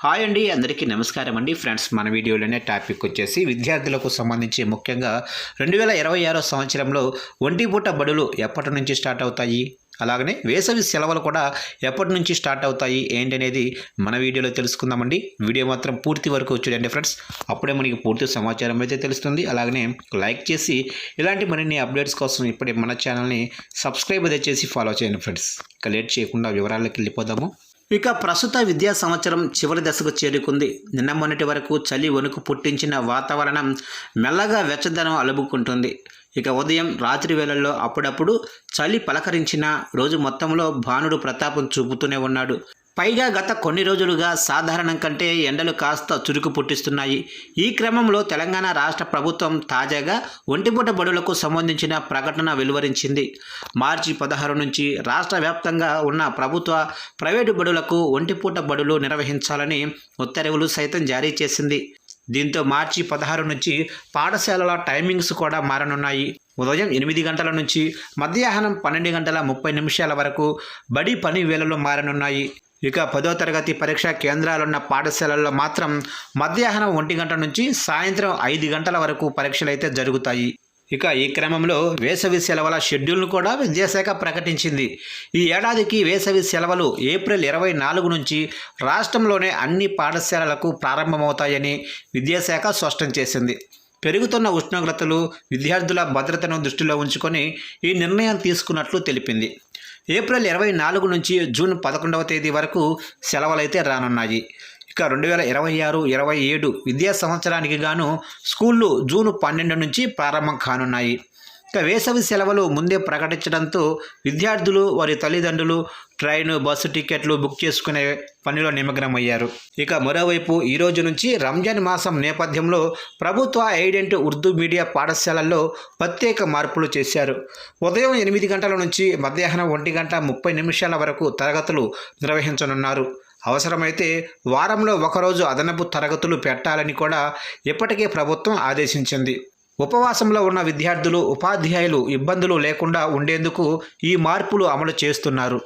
Hi అండి, అందరికీ నమస్కారం అండి. ఫ్రెండ్స్, మన వీడియోలోనే టాపిక్ వచ్చేసి విద్యార్థులకు సంబంధించి ముఖ్యంగా 2026 సంవత్సరంలో ఒంటిపూట బడులు ఎప్పటి నుంచి స్టార్ట్ అవుతాయి, అలాగనే వేసవి సెలవులు కూడా ఎప్పటి నుంచి స్టార్ట్ అవుతాయి ఏంటనేది మన వీడియోలో తెలుసుకుందామండి. వీడియో మాత్రం పూర్తి వరకు చూడండి ఫ్రెండ్స్, అప్పుడే మనకి పూర్తి సమాచారం అయితే తెలుస్తుంది. అలాగనే లైక్ చేసి ఇలాంటి మరిన్ని అప్డేట్స్ కోసం ఇప్పుడే మన ఛానల్ని సబ్స్క్రైబ్ అయితే చేసి ఫాలో చేయండి ఫ్రెండ్స్. ఇక లేట్ చేయకుండా వివరాల్లోకి వెళ్ళిపోదాము. ఇక ప్రస్తుత విద్యా సంవత్సరం చివరి దశకు చేరుకుంది. నిన్న మొన్నటి వరకు చలి వణుకు పుట్టించిన వాతావరణం మెల్లగా వెచ్చదనం అలుముకుంటుంది. ఇక ఉదయం రాత్రి వేళల్లో అప్పుడప్పుడు చలి పలకరించిన రోజు మొత్తంలో భానుడు ప్రతాపం చూపుతూనే ఉన్నాడు. పైగా గత కొన్ని రోజులుగా సాధారణం కంటే ఎండలు కాస్త చురుకు పుట్టిస్తున్నాయి. ఈ క్రమంలో తెలంగాణ రాష్ట్ర ప్రభుత్వం తాజాగా ఒంటిపూట బడులకు సంబంధించిన ప్రకటన వెలువరించింది. మార్చి 16 నుంచి రాష్ట్ర వ్యాప్తంగా ఉన్న ప్రభుత్వ ప్రైవేటు బడులకు ఒంటిపూట బడులు నిర్వహించాలని ఉత్తర్వులు సైతం జారీ చేసింది. దీంతో మార్చి 16 నుంచి పాఠశాలల టైమింగ్స్ కూడా మారనున్నాయి. ఉదయం 8 గంటల నుంచి మధ్యాహ్నం 12 గంటల 30 నిమిషాల వరకు బడి పని వేళలు మారనున్నాయి. ఇక 10వ తరగతి పరీక్షా కేంద్రాలున్న పాఠశాలల్లో మాత్రం మధ్యాహ్నం 1 గంట నుంచి సాయంత్రం 5 గంటల వరకు పరీక్షలు అయితే జరుగుతాయి. ఇక ఈ క్రమంలో వేసవి సెలవుల షెడ్యూల్ను కూడా విద్యాశాఖ ప్రకటించింది. ఈ ఏడాదికి వేసవి సెలవులు ఏప్రిల్ 24 నుంచి రాష్ట్రంలోనే అన్ని పాఠశాలలకు ప్రారంభమవుతాయని విద్యాశాఖ స్పష్టం చేసింది. పెరుగుతున్న ఉష్ణోగ్రతలు, విద్యార్థుల భద్రతను దృష్టిలో ఉంచుకొని ఈ నిర్ణయం తీసుకున్నట్లు తెలిపింది. ఏప్రిల్ 24 నుంచి జూన్ 11వ తేదీ వరకు సెలవులైతే రానున్నాయి. ఇక 2026-27 విద్యా సంవత్సరానికి గాను స్కూళ్ళు జూన్ 12 నుంచి ప్రారంభం కానున్నాయి. ఇక వేసవి సెలవులు ముందే ప్రకటించడంతో విద్యార్థులు, వారి తల్లిదండ్రులు ట్రైను, బస్సు టికెట్లు బుక్ చేసుకునే పనిలో నిమగ్నమయ్యారు. ఇక మరోవైపు ఈ రోజు నుంచి రంజాన్ మాసం నేపథ్యంలో ప్రభుత్వ ఎయిడెడ్ ఉర్దూ మీడియా పాఠశాలల్లో ప్రత్యేక మార్పులు చేశారు. ఉదయం 8 గంటల నుంచి మధ్యాహ్నం 1 గంట 30 నిమిషాల వరకు తరగతులు నిర్వహించనున్నారు. అవసరమైతే వారంలో ఒకరోజు అదనపు తరగతులు పెట్టాలని కూడా ఇప్పటికే ప్రభుత్వం ఆదేశించింది. ఉపవాసంలో ఉన్న విద్యార్థులు, ఉపాధ్యాయులు ఇబ్బందులు లేకుండా ఉండేందుకు ఈ మార్పులు అమలు చేస్తున్నారు.